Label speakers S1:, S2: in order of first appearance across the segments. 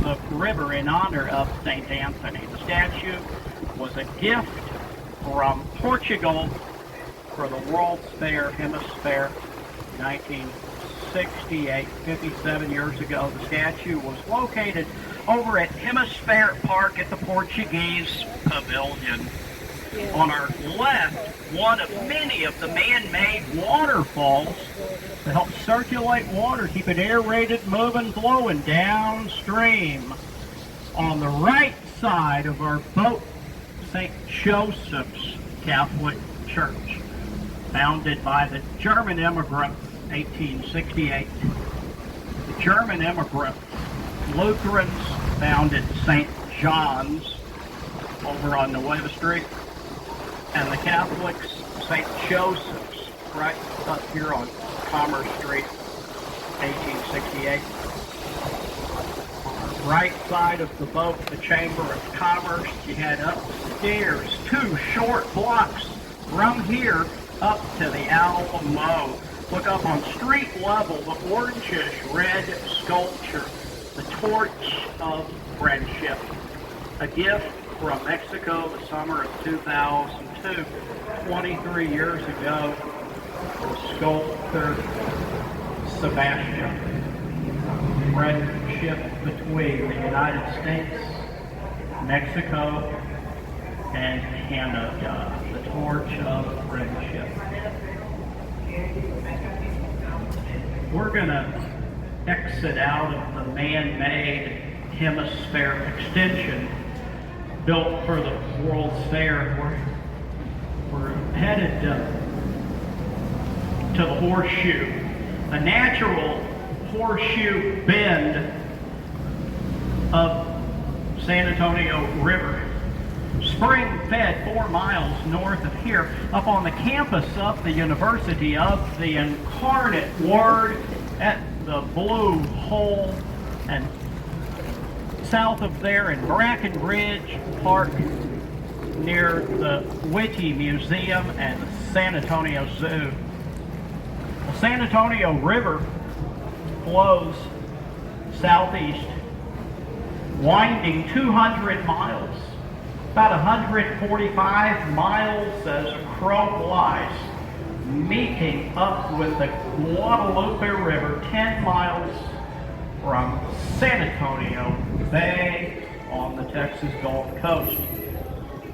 S1: the river in honor of St. Anthony. The statue was a gift from Portugal for the World's Fair Hemisphere 1968, 57 years ago. The statue was located over at Hemisphere Park at the Portuguese Pavilion. Yeah. On our left, one of many of the man-made waterfalls to help circulate water, keep it aerated, moving, flowing downstream. On the right side of our boat, St. Joseph's Catholic Church, founded by the German immigrants, 1868. The German immigrants, Lutherans, founded St. John's over on Nueva Street, and the Catholics, St. Joseph's, right up here on Commerce Street, 1868. On the right side of the boat, the Chamber of Commerce, you head upstairs 2 short blocks from here up to the Alamo. Look up on street level, the orangish red sculpture, the Torch of Friendship, a gift from Mexico the summer of 2002, 23 years ago, the sculptor Sebastian. Friendship between the United States, Mexico, and Canada, the Torch of Friendship. We're going to exit out of the man-made Hemisphere extension built for the World's Fair. We're headed to the Horseshoe, a natural horseshoe bend of San Antonio River. Spring fed 4 miles north of here, up on the campus of the University of the Incarnate Word at the Blue Hole, and south of there in Brackenridge Park near the Whitty Museum and the San Antonio Zoo. The San Antonio River flows southeast, winding 200 miles, about 145 miles as a crow flies, meeting up with the Guadalupe River 10 miles from San Antonio Bay on the Texas Gulf Coast.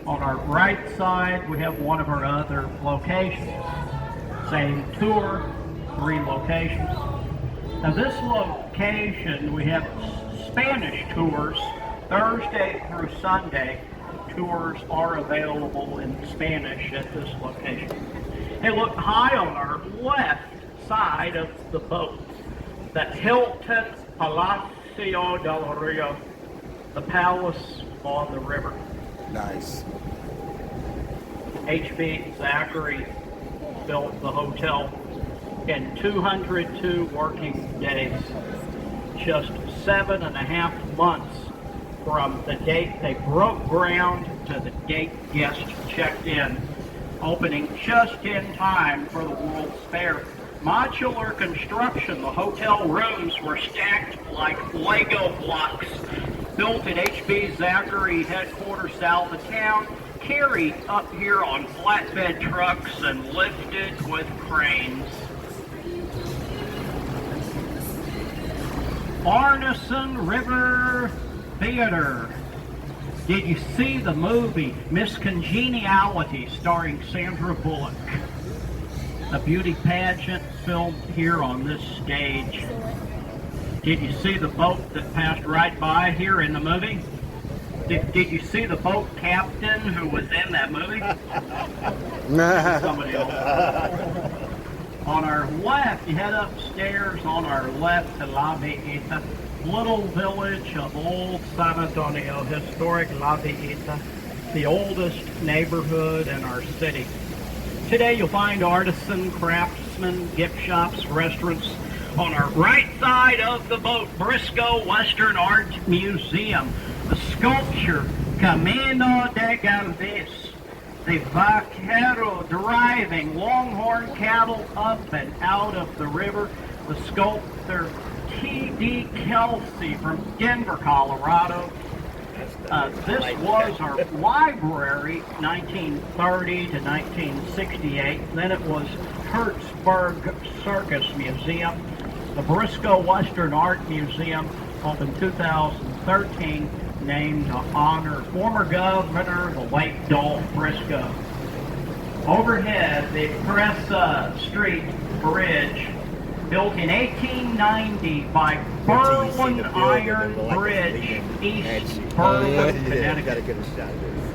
S1: On our right side, we have one of our other locations. Same tour, 3 locations. Now this location, we have Spanish tours, Thursday through Sunday. Tours are available in Spanish at this location. Hey, look high on our left side of the boat. That's Hilton Palacio del Rio, the palace on the river.
S2: Nice.
S1: H.B. Zachary built the hotel in 202 working days, just 7.5 months from the date they broke ground to the date guests checked in, opening just in time for the World's Fair. Modular construction, the hotel rooms were stacked like Lego blocks, built at H.B. Zachary headquarters south of town, carried up here on flatbed trucks and lifted with cranes. Arneson River Theater. Did you see the movie Miss Congeniality starring Sandra Bullock? A beauty pageant filmed here on this stage. Did you see the boat that passed right by here in the movie? Did you see the boat captain who was in that movie? Somebody else. On our left, you head upstairs on our left to La Villita, little village of old San Antonio, historic La Villita, the oldest neighborhood in our city. Today you'll find artisan, craftsmen, gift shops, restaurants. On our right side of the boat, Briscoe Western Art Museum, the sculpture Camino de Galvez, the vaquero driving longhorn cattle up and out of the river, the sculptor T.D. Kelsey from Denver, Colorado. This was our library, 1930 to 1968. Then it was Hertzberg Circus Museum. The Briscoe Western Art Museum opened 2013, named to honor former governor, the late Dolph Briscoe. Overhead, the Press Street Bridge, built in 1890 by Berlin Iron Bridge, East Berlin, Connecticut.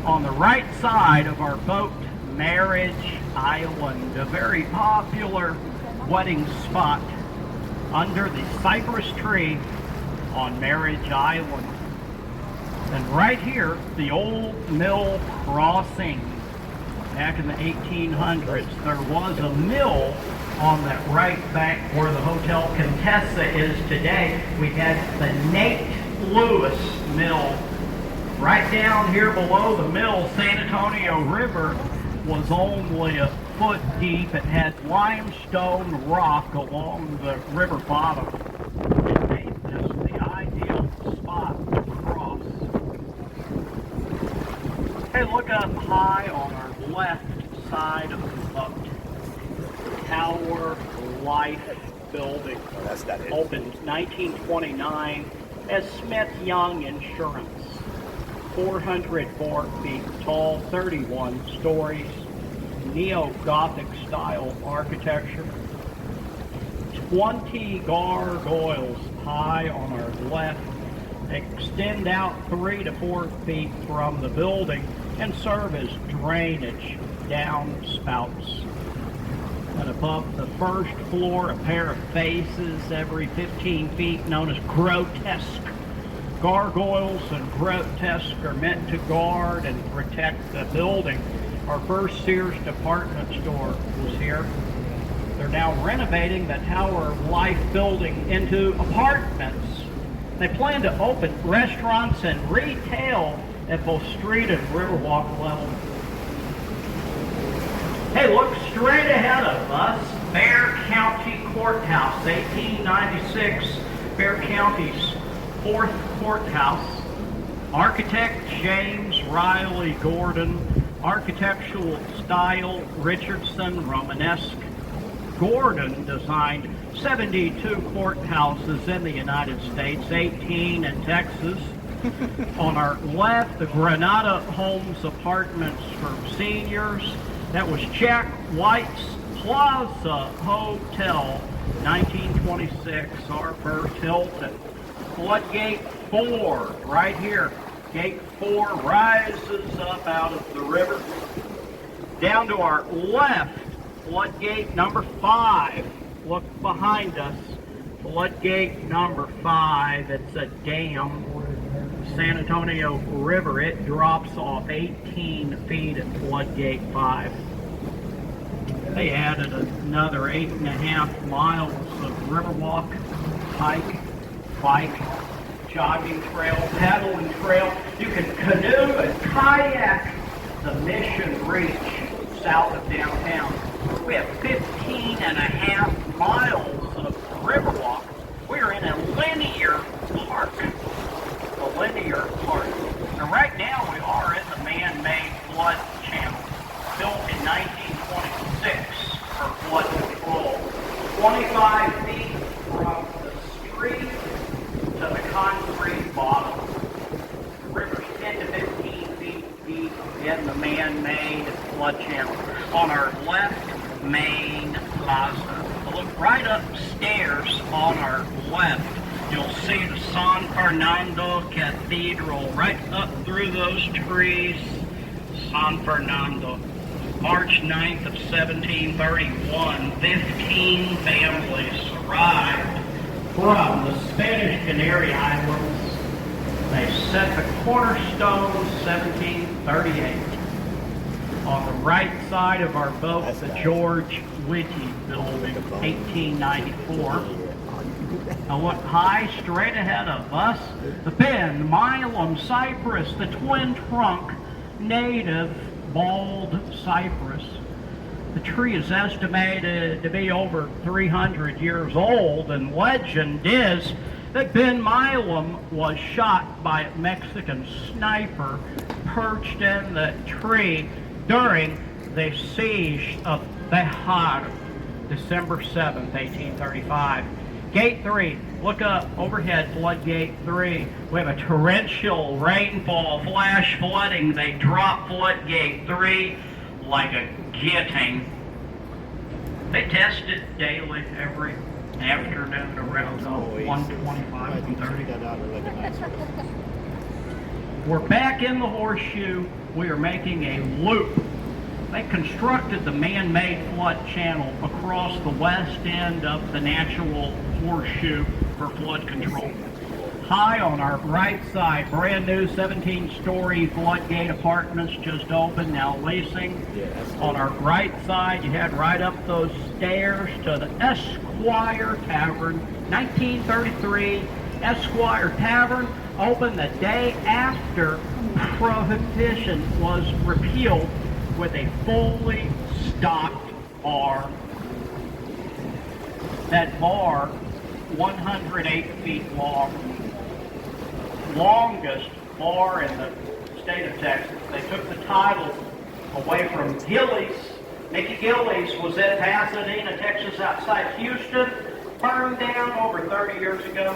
S1: On the right side of our boat, Marriage Island, a very popular wedding spot under the cypress tree on Marriage Island. And right here, the Old Mill Crossing. Back in the 1800s, there was a mill on that right bank where the Hotel Contessa is today. We had the Nate Lewis Mill. Right down here below the mill, San Antonio River was only a foot deep. It had limestone rock along the river bottom. It made this the ideal spot to cross. Hey, look up high on our left side of the boat. Tower Life Building.
S2: Oh, that's not it.
S1: Opened 1929 as Smith Young Insurance. 404 feet tall, 31 stories, neo-Gothic style architecture. 20 gargoyles high on our left extend out 3 to 4 feet from the building and serve as drainage downspouts. And above the first floor, a pair of faces every 15 feet known as grotesque. Gargoyles and grotesque are meant to guard and protect the building. Our first Sears department store was here. They're now renovating the Tower Life building into apartments. They plan to open restaurants and retail at both street and Riverwalk level. Hey, look straight ahead of us. Bexar County Courthouse, 1896. Bexar County's fourth courthouse. Architect James Riley Gordon. Architectural style Richardson Romanesque. Gordon designed 72 courthouses in the United States, 18 in Texas. On our left, the Granada Homes Apartments for seniors. That was Jack White's Plaza Hotel, 1926, our first Hilton. Floodgate 4, right here. Gate 4 rises up out of the river. Down to our left, floodgate number 5. Look behind us. Floodgate number 5. It's a dam. San Antonio River, it drops off 18 feet at floodgate 5. They added another 8.5 miles of Riverwalk, hike, bike, jogging trail, paddling trail. You can canoe and kayak the Mission Reach south of downtown. We have 15.5 miles of Riverwalk. We're in a linear park. And right now we are in the man-made flood channel, built in 1926 for flood control. 25 feet from the street to the concrete bottom. The river's 10 to 15 feet deep in the man-made flood channel. On our left, main plaza. Look right upstairs on our left. You'll see the San Fernando Cathedral right up through those trees. San Fernando. March 9th of 1731, 15 families arrived from the Spanish Canary Islands. They set the cornerstone 1738. On the right side of our boat, the George Whitty Building, 1894. Now look high straight ahead of us, the Ben Milam Cypress, the twin trunk native bald cypress. The tree is estimated to be over 300 years old, and legend is that Ben Milam was shot by a Mexican sniper perched in the tree during the siege of Bejar, December 7th, 1835. Gate 3, look up overhead, floodgate 3. We have a torrential rainfall, flash flooding. They drop floodgate 3 like a guillotine. They test it daily every afternoon around 1:25, 1:30. We're back in the horseshoe. We are making a loop. They constructed the man-made flood channel across the west end of the natural horseshoe for flood control. High on our right side, brand new 17-story floodgate apartments just opened, now leasing. On our right side, you head right up those stairs to the Esquire Tavern. 1933 Esquire Tavern opened the day after Prohibition was repealed with a fully stocked bar. That bar, 108 feet long. Longest bar in the state of Texas. They took the title away from Gillies. Mickey Gillies was in Pasadena, Texas, outside Houston, burned down over 30 years ago.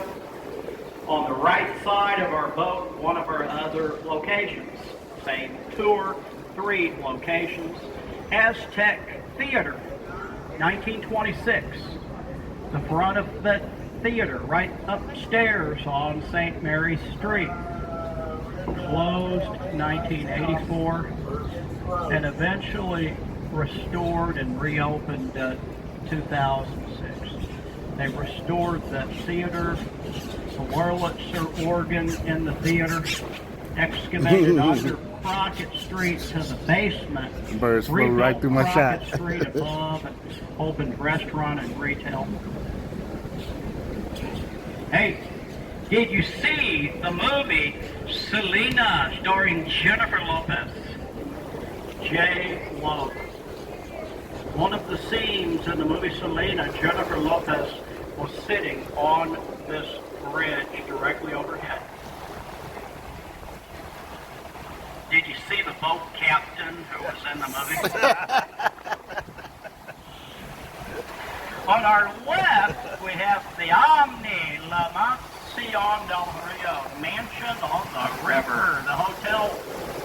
S1: On the right side of our boat, one of our other locations. Same tour, 3 locations. Aztec Theater, 1926. The front of the theater right upstairs on St. Mary's Street. Closed 1984 and eventually restored and reopened 2006. They restored the theater, the Wurlitzer organ in the theater, excavated under Crockett Street to the basement.
S2: Birds flew right through my shot.
S1: Crockett Street above and opened restaurant and retail. Hey, did you see the movie Selena starring Jennifer Lopez? J-Lo. One of the scenes in the movie Selena, Jennifer Lopez was sitting on this bridge directly overhead. Did you see the boat captain who was in the movie? On our left, we have the Omni La Mansión del Rio mansion on the river. The hotel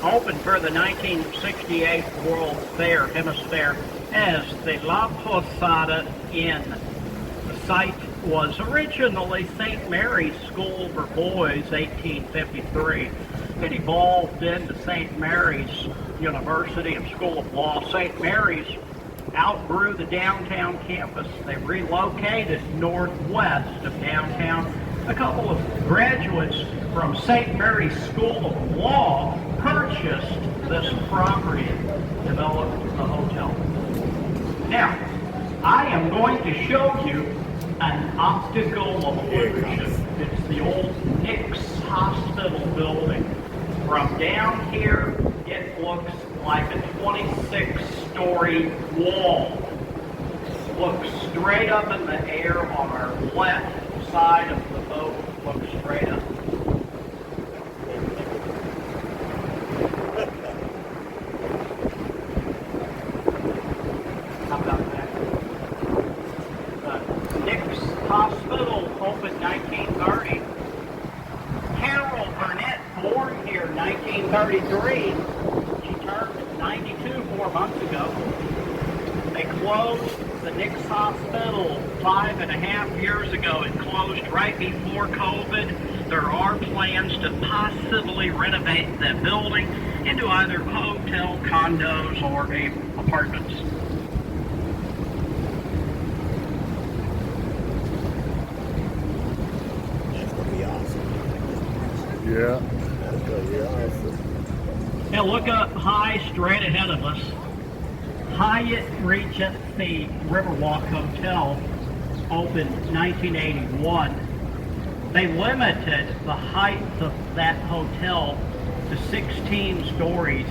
S1: opened for the 1968 World Fair Hemisphere as the La Posada Inn. The site was originally St. Mary's School for Boys, 1853. It evolved into St. Mary's University and School of Law. St. Mary's outgrew the downtown campus. They relocated northwest of downtown. A couple of graduates from St. Mary's School of Law purchased this property, developed the hotel. Now, I am going to show you an optical illusion. It's the old Nix Hospital building. From down here, it looks like a 26-story wall. Look straight up in the air on our left side of the boat. Look straight up. How about that? The Nix Hospital opened 1930. Carol Burnett, born here 1933. She turned 92 4 months ago. They closed the Nix Hospital 5.5 years ago. It closed right before COVID. There are plans to possibly renovate that building into either hotel, condos, or apartments.
S3: That's going to be awesome.
S2: Yeah.
S3: That's going to be awesome.
S1: Now look up high straight ahead of us. Hyatt Regency Riverwalk Hotel opened 1981. They limited the height of that hotel to 16 stories.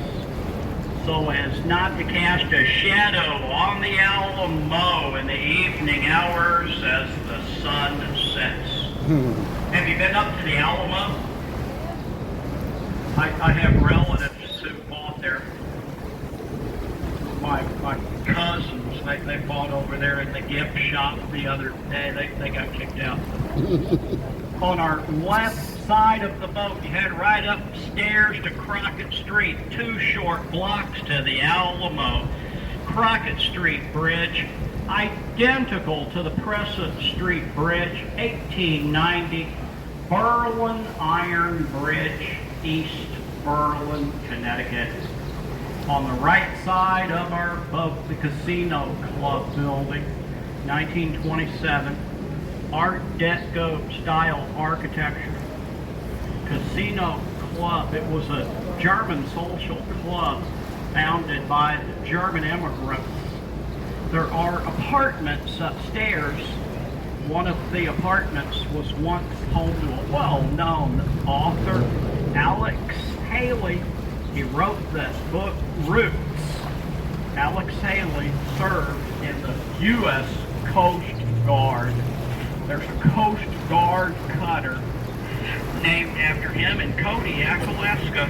S1: so as not to cast a shadow on the Alamo in the evening hours as the sun sets. Have you been up to the Alamo? I have relatives who bought there. My cousins, they bought over there in the gift shop the other day. They got kicked out. On our left side of the boat, you head right upstairs to Crockett Street, 2 short blocks to the Alamo. Crockett Street Bridge, identical to the Crescent Street Bridge, 1890. Berlin Iron Bridge, East Berlin, Connecticut. On the right side of our boat, the Casino Club building, 1927. Art Deco style architecture. Casino Club, it was a German social club founded by the German immigrants. There are apartments upstairs. One of the apartments was once home to a well-known author, Alex Haley. He wrote the book Roots. Alex Haley served in the U.S. Coast Guard. There's a Coast Guard cutter named after him in Kodiak, Alaska.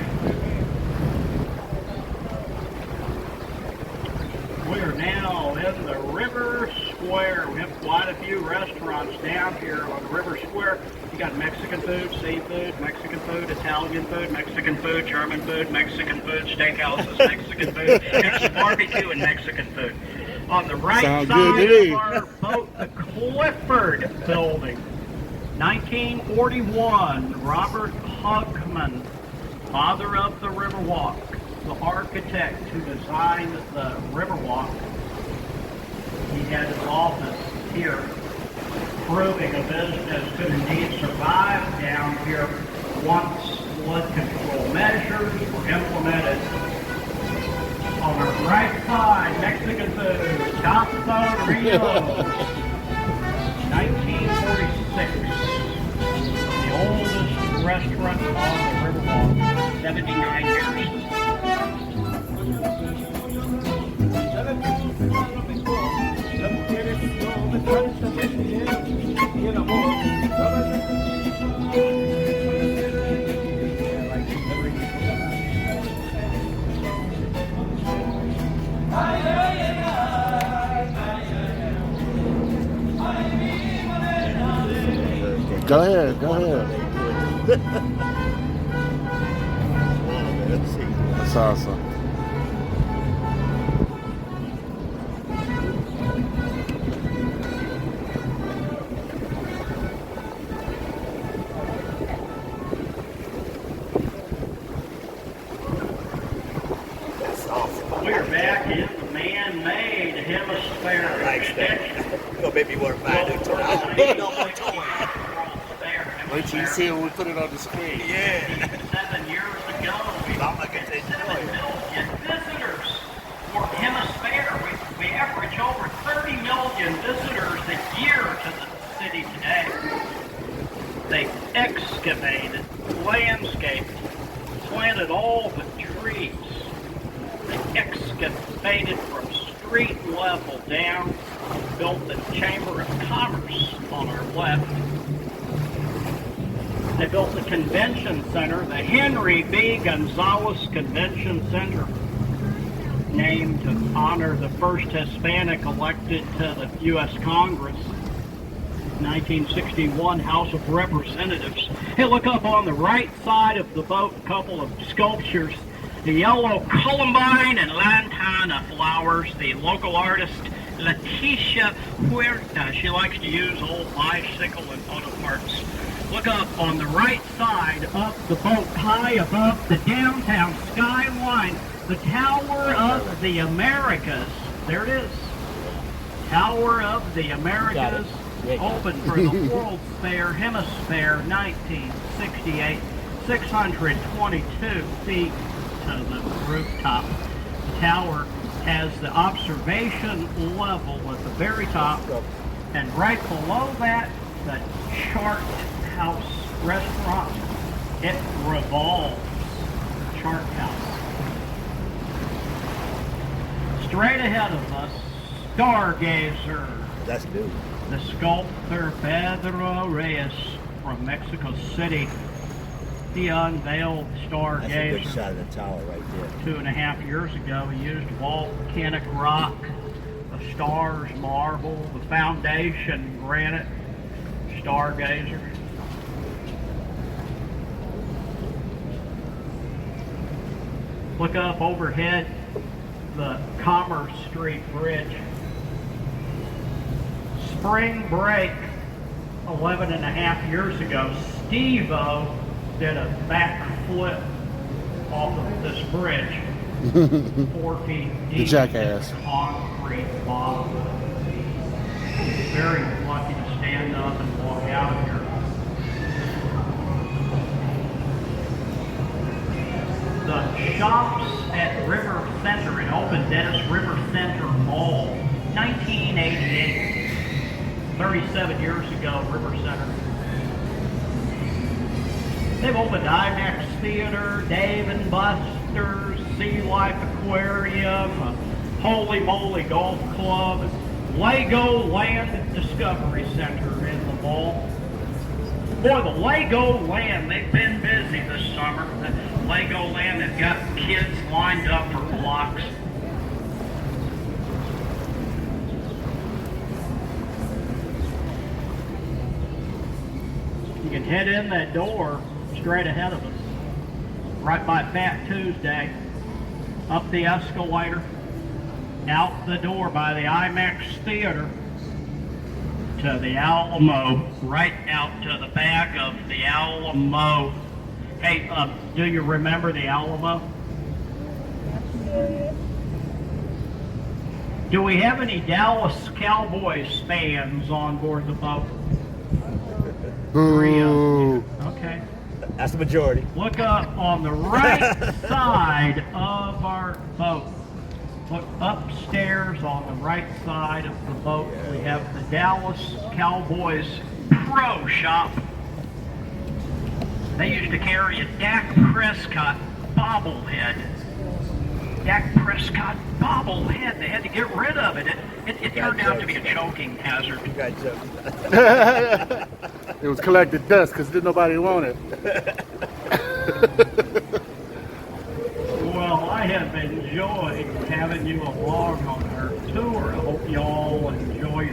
S1: We are now in the River Square. We have quite a few restaurants down here on River Square. You got Mexican food, seafood, Mexican food, Italian food, Mexican food, German food, Mexican food, steakhouses, Mexican food, there's barbecue and Mexican food. On the right
S3: Sounds
S1: side
S3: good to me.
S1: of our boat, the Clifford Building. 1941, Robert Hugman, father of the Riverwalk, the architect who designed the Riverwalk. He had his office here, proving a business could indeed survive down here once flood control measures were implemented. On our right side, Mexican food, Taco Rio, 1946. The oldest restaurant on the Riverwalk, 79 years.
S2: Go ahead, go ahead.
S3: Let's see.
S2: That's awesome.
S3: That's awesome.
S1: We're back in the man-made hemisphere extension.
S3: Well, maybe you want to buy a new toy.
S2: Wait till you see it when we put it on the screen.
S3: Yeah.
S1: 7 years ago, we
S3: I'm not gonna take
S1: 7
S3: joy.
S1: million visitors for Hemisphere. We average over 30 million visitors a year to the city today. They excavated, landscaped, planted all the trees. They excavated from street level down, built the Chamber of Commerce on our left. They built the convention center, the Henry B. Gonzalez Convention Center, named to honor the first Hispanic elected to the U.S. Congress, 1961 House of Representatives. Hey, look up on the right side of the boat, a couple of sculptures. The yellow columbine and lantana flowers, the local artist Leticia Huerta. She likes to use old bicycle and auto parts. Look up on the right side of the boat, high above the downtown skyline, the Tower of the Americas. There it is. Tower of the Americas, opened for the World's Fair Hemisphere, 1968. 622 feet to the rooftop. The tower has the observation level at the very top, and right below that, the Chart House restaurant. It revolves. Chart House. Straight ahead of us, Stargazer.
S3: That's new.
S1: The sculptor Pedro Reyes from Mexico City. He unveiled
S3: That's a good
S1: Stargazer
S3: shot of the tower right there.
S1: 2.5 years ago. He used volcanic rock, the stars marble, the foundation granite. Stargazer. Look up overhead the Commerce Street Bridge. Spring break 11.5 years ago, Steve-O did a backflip off of this bridge. 4 feet deep.
S2: The jackass.
S1: Concrete bottom. Very lucky to stand up and walk out of here. The shops at River Center, it opened Dennis River Center Mall, 1988. 37 years ago, River Center. They've opened IMAX Theater, Dave and Buster's, Sea Life Aquarium, Holy Moly Golf Club, Lego Land Discovery Center in the mall. Boy, the Lego Land, they've been busy this summer. The Lego Land, they've got kids lined up for blocks. You can head in that door straight ahead of us, right by Fat Tuesday, up the escalator, out the door by the IMAX Theater, to the Alamo, right out to the back of the Alamo. Hey, do you remember the Alamo? Do we have any Dallas Cowboys fans on board the boat?
S2: Boo.
S1: Okay.
S3: That's the majority.
S1: Look up on the right side of our boat. Look upstairs on the right side of the boat. We have the Dallas Cowboys Pro Shop. They used to carry a Dak Prescott bobblehead. Dak Prescott bobblehead. They had to get rid of it. It turned out to be a choking hazard.
S3: You got jokes.
S2: It was collected dust because didn't nobody want it.
S1: Well, I have enjoyed having you along on our tour. I hope you all enjoy your